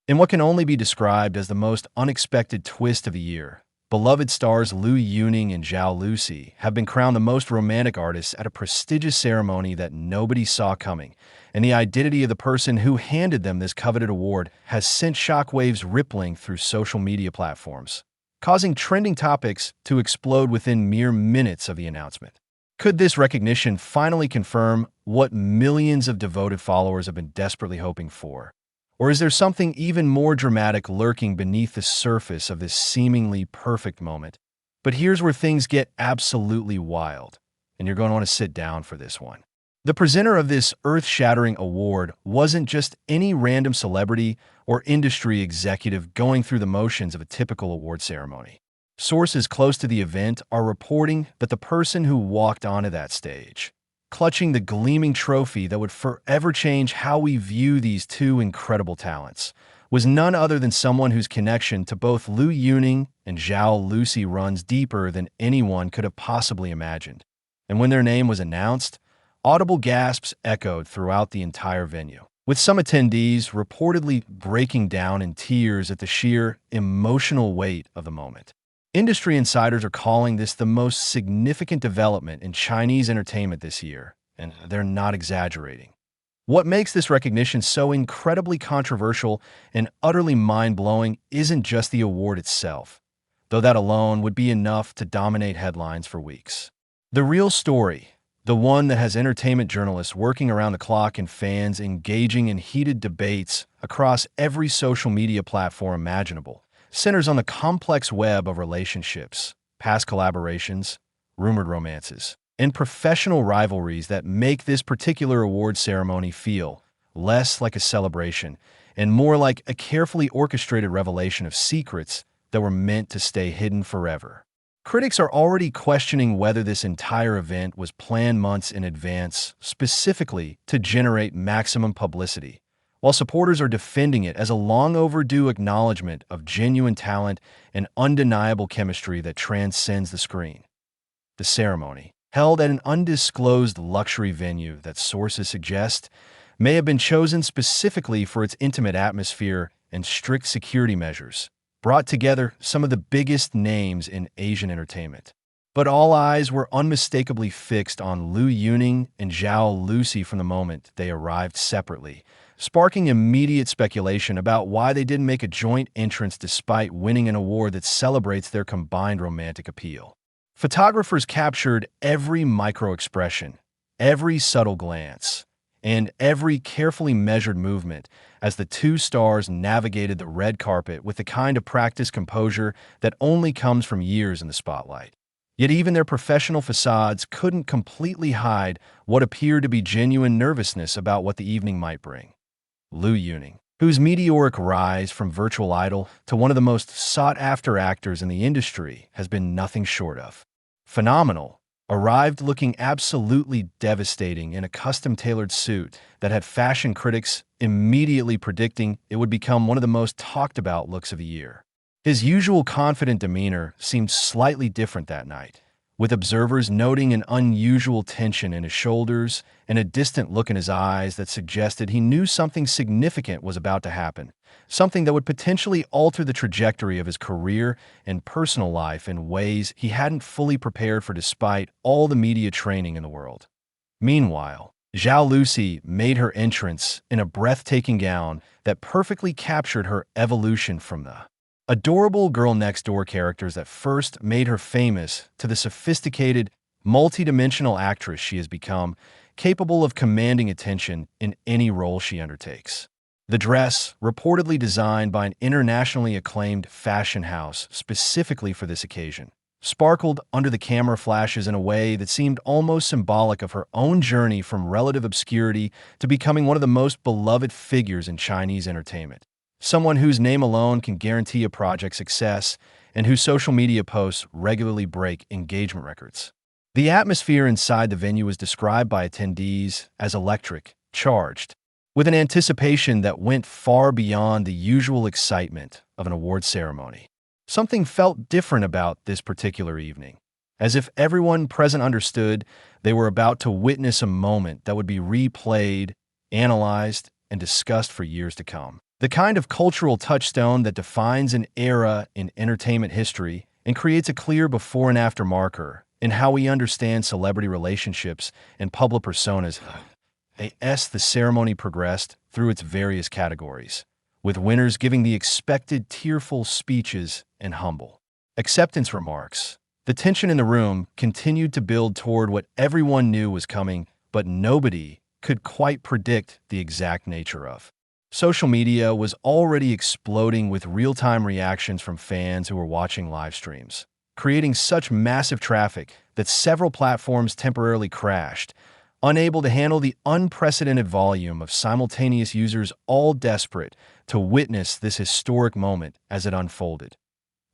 In what can only be described as the most unexpected twist of the year, beloved stars Liu Yuning and Zhao Lusi have been crowned the most romantic artists at a prestigious ceremony that nobody saw coming, and the identity of the person who handed them this coveted award has sent shockwaves rippling through social media platforms, causing trending topics to explode within mere minutes of the announcement. Could this recognition finally confirm what millions of devoted followers have been desperately hoping for? Or is there something even more dramatic lurking beneath the surface of this seemingly perfect moment? But here's where things get absolutely wild, and you're going to want to sit down for this one. The presenter of this earth-shattering award wasn't just any random celebrity or industry executive going through the motions of a typical award ceremony. Sources close to the event are reporting that the person who walked onto that stage, clutching the gleaming trophy that would forever change how we view these two incredible talents, was none other than someone whose connection to both Liu Yuning and Zhao Lusi runs deeper than anyone could have possibly imagined. And when their name was announced, audible gasps echoed throughout the entire venue, with some attendees reportedly breaking down in tears at the sheer emotional weight of the moment. Industry insiders are calling this the most significant development in Chinese entertainment this year, and they're not exaggerating. What makes this recognition so incredibly controversial and utterly mind-blowing isn't just the award itself, though that alone would be enough to dominate headlines for weeks. The real story, the one that has entertainment journalists working around the clock and fans engaging in heated debates across every social media platform imaginable, centers on the complex web of relationships, past collaborations, rumored romances, and professional rivalries that make this particular award ceremony feel less like a celebration and more like a carefully orchestrated revelation of secrets that were meant to stay hidden forever. Critics are already questioning whether this entire event was planned months in advance, specifically to generate maximum publicity, while supporters are defending it as a long-overdue acknowledgement of genuine talent and undeniable chemistry that transcends the screen. The ceremony, held at an undisclosed luxury venue that sources suggest may have been chosen specifically for its intimate atmosphere and strict security measures, brought together some of the biggest names in Asian entertainment. But all eyes were unmistakably fixed on Liu Yuning and Zhao Lusi from the moment they arrived separately, sparking immediate speculation about why they didn't make a joint entrance despite winning an award that celebrates their combined romantic appeal. Photographers captured every micro-expression, every subtle glance, and every carefully measured movement as the two stars navigated the red carpet with the kind of practiced composure that only comes from years in the spotlight. Yet even their professional facades couldn't completely hide what appeared to be genuine nervousness about what the evening might bring. Liu Yuning, whose meteoric rise from virtual idol to one of the most sought-after actors in the industry has been nothing short of phenomenal, arrived looking absolutely devastating in a custom-tailored suit that had fashion critics immediately predicting it would become one of the most talked-about looks of the year. His usual confident demeanor seemed slightly different that night, with observers noting an unusual tension in his shoulders and a distant look in his eyes that suggested he knew something significant was about to happen, something that would potentially alter the trajectory of his career and personal life in ways he hadn't fully prepared for despite all the media training in the world. Meanwhile, Zhao Lusi made her entrance in a breathtaking gown that perfectly captured her evolution from the adorable girl-next-door characters that first made her famous to the sophisticated, multidimensional actress she has become, capable of commanding attention in any role she undertakes. The dress, reportedly designed by an internationally acclaimed fashion house specifically for this occasion, sparkled under the camera flashes in a way that seemed almost symbolic of her own journey from relative obscurity to becoming one of the most beloved figures in Chinese entertainment. Someone whose name alone can guarantee a project's success and whose social media posts regularly break engagement records. The atmosphere inside the venue was described by attendees as electric, charged, with an anticipation that went far beyond the usual excitement of an award ceremony. Something felt different about this particular evening, as if everyone present understood they were about to witness a moment that would be replayed, analyzed, and discussed for years to come. The kind of cultural touchstone that defines an era in entertainment history and creates a clear before and after marker in how we understand celebrity relationships and public personas. As the ceremony progressed through its various categories, with winners giving the expected tearful speeches and humble acceptance remarks. The tension in the room continued to build toward what everyone knew was coming, but nobody could quite predict the exact nature of. Social media was already exploding with real-time reactions from fans who were watching live streams, creating such massive traffic that several platforms temporarily crashed, unable to handle the unprecedented volume of simultaneous users all desperate to witness this historic moment as it unfolded.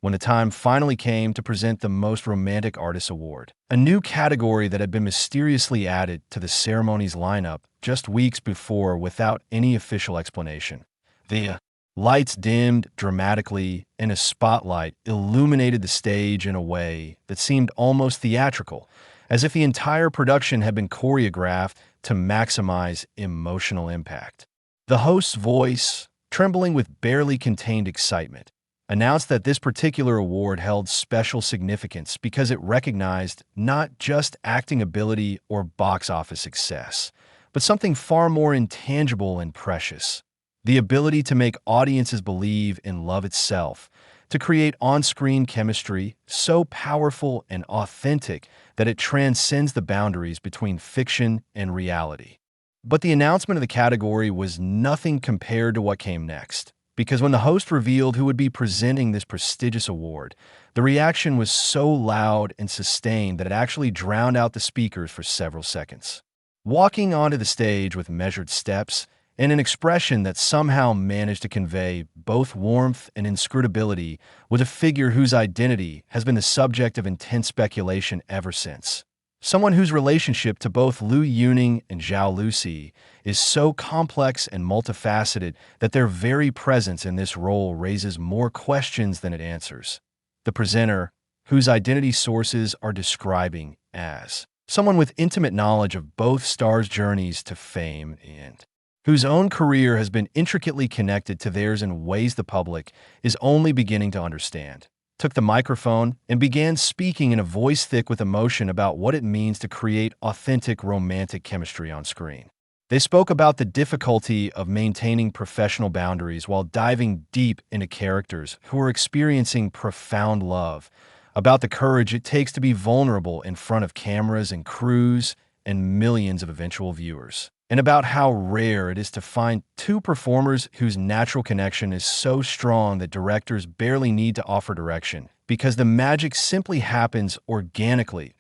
When the time finally came to present the Most Romantic Artist Award, a new category that had been mysteriously added to the ceremony's lineup just weeks before without any official explanation. The lights dimmed dramatically, and a spotlight illuminated the stage in a way that seemed almost theatrical, as if the entire production had been choreographed to maximize emotional impact. The host's voice, trembling with barely contained excitement, announced that this particular award held special significance because it recognized not just acting ability or box office success, but something far more intangible and precious: the ability to make audiences believe in love itself, to create on-screen chemistry so powerful and authentic that it transcends the boundaries between fiction and reality. But the announcement of the category was nothing compared to what came next, because when the host revealed who would be presenting this prestigious award, the reaction was so loud and sustained that it actually drowned out the speakers for several seconds. Walking onto the stage with measured steps and an expression that somehow managed to convey both warmth and inscrutability was a figure whose identity has been the subject of intense speculation ever since. Someone whose relationship to both Liu Yuning and Zhao Lusi is so complex and multifaceted that their very presence in this role raises more questions than it answers. The presenter, whose identity sources are describing as someone with intimate knowledge of both stars' journeys to fame and whose own career has been intricately connected to theirs in ways the public is only beginning to understand, took the microphone and began speaking in a voice thick with emotion about what it means to create authentic romantic chemistry on screen. They spoke about the difficulty of maintaining professional boundaries while diving deep into characters who are experiencing profound love, about the courage it takes to be vulnerable in front of cameras and crews and millions of eventual viewers, and about how rare it is to find two performers whose natural connection is so strong that directors barely need to offer direction, because the magic simply happens organically.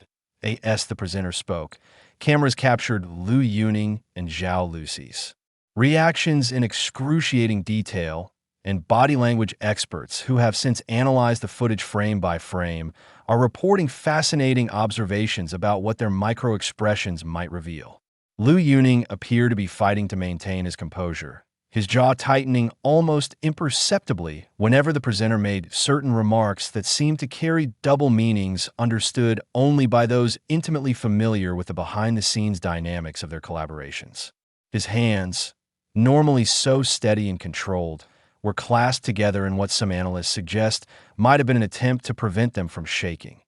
As the presenter spoke, cameras captured Liu Yuning and Zhao Lusi's reactions in excruciating detail, and body language experts who have since analyzed the footage frame by frame are reporting fascinating observations about what their micro-expressions might reveal. Liu Yuning appeared to be fighting to maintain his composure, his jaw tightening almost imperceptibly whenever the presenter made certain remarks that seemed to carry double meanings understood only by those intimately familiar with the behind-the-scenes dynamics of their collaborations. His hands, normally so steady and controlled, were clasped together in what some analysts suggest might have been an attempt to prevent them from shaking.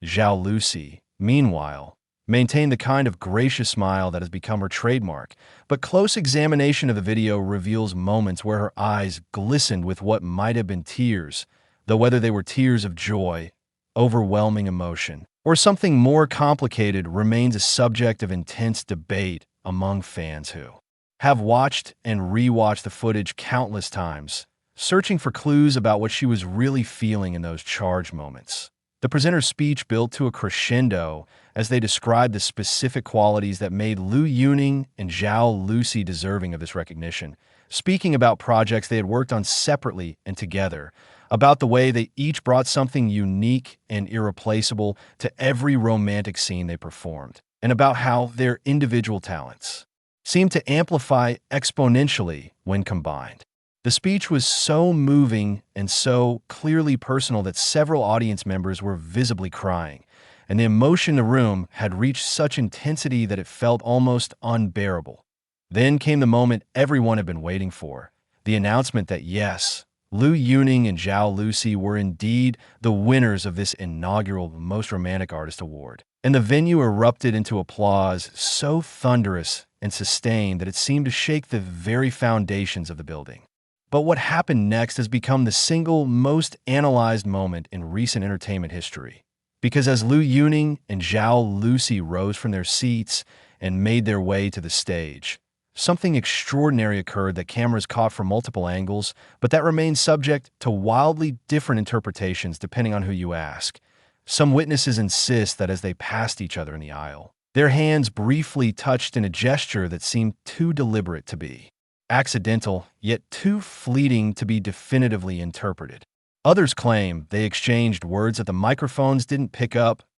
Zhao Lusi, meanwhile, maintained the kind of gracious smile that has become her trademark, but close examination of the video reveals moments where her eyes glistened with what might have been tears, though whether they were tears of joy, overwhelming emotion, or something more complicated remains a subject of intense debate among fans who have watched and rewatched the footage countless times, searching for clues about what she was really feeling in those charged moments. The presenter's speech built to a crescendo as they described the specific qualities that made Liu Yuning and Zhao Lusi deserving of this recognition, speaking about projects they had worked on separately and together, about the way they each brought something unique and irreplaceable to every romantic scene they performed, and about how their individual talents seemed to amplify exponentially when combined. The speech was so moving and so clearly personal that several audience members were visibly crying, and the emotion in the room had reached such intensity that it felt almost unbearable. Then came the moment everyone had been waiting for, The announcement that yes, Liu Yuning and Zhao Lusi were indeed the winners of this inaugural Most Romantic Artist Award. And the venue erupted into applause so thunderous and sustained that it seemed to shake the very foundations of the building. But what happened next has become the single most analyzed moment in recent entertainment history. Because as Liu Yuning and Zhao Lusi rose from their seats and made their way to the stage, something extraordinary occurred that cameras caught from multiple angles, but that remains subject to wildly different interpretations depending on who you ask. Some witnesses insist that as they passed each other in the aisle, their hands briefly touched in a gesture that seemed too deliberate to be accidental, yet too fleeting to be definitively interpreted. Others claim they exchanged words that the microphones didn't pick up,